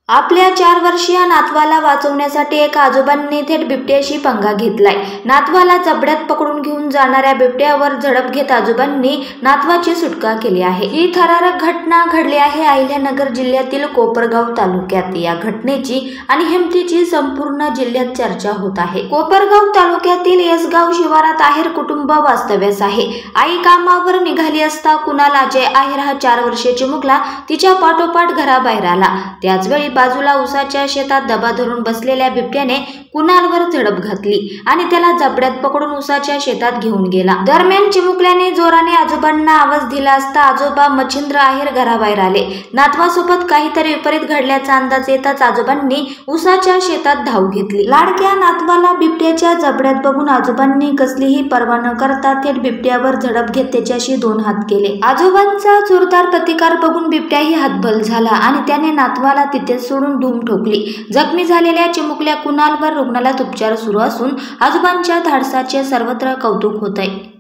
आपल्या 4 वर्षीय नातवाला वाचवण्यासाठी एका आजोबांनी थेट बिबट्याशी पंगा घेतलाय। नातवाला जबड्यात पकडून घेऊन जाणाऱ्या बिबट्यावर झडप घेत आजोबांनी नातवाची सुटका केली आहे। ही थरारक घटना घडली आहे अहिल्यानगर जिल्ह्यातील कोपरगाव तालुक्यात। या घटनेची आणि हिमतीची संपूर्ण जिल्ह्यात चर्चा होत आहे। कोपरगाव तालुक्यातील येसगाव शिवारात आहेर कुटुंब वास्तव्यास आहे। आई कामावर निघाली असता कुणाल अजय आहेर हा 4 वर्षाची मुलगा तिच्या पाठोपाठ घराबाहेर आला। त्याचवेळी बाजूला उसाच्या शेतात दबा धरून बसलेल्या बिबट्याने कुणालवर झडप घातली आणि त्याला जबड्यात पकडून उसाच्या शेतात घेऊन गेला। दरम्यान चिमुकल्याने जोराने आजोबांना आवाज दिला असता आजोबा मच्छिंद्र आहेर घराबाहेर आले। नातवासोबत काहीतरी विपरीत घडल्याचा अंदाज येताच आजोबांनी उसाच्या शेतात धाव घेतली। लाडक्या नातवाला बिबट्याच्या जबड्यात बघून आजोबांनी कसलीही पर्वा न करता थेट बिबट्यावर झडप घेत त्याच्याशी 2 हात केले। आजोबांचा जोरदार प्रतिकार बघून बिबट्याही हतबल झाला आणि त्याने नातवाला तिथेच सोडून धूम ठोकली। जखमी झालेल्या चिमुकल्या कुणालवर रुग्णालयात उपचार सुरू असून आजोबांच्या धाडसाचे सर्वत्र कौतुक होत आहे।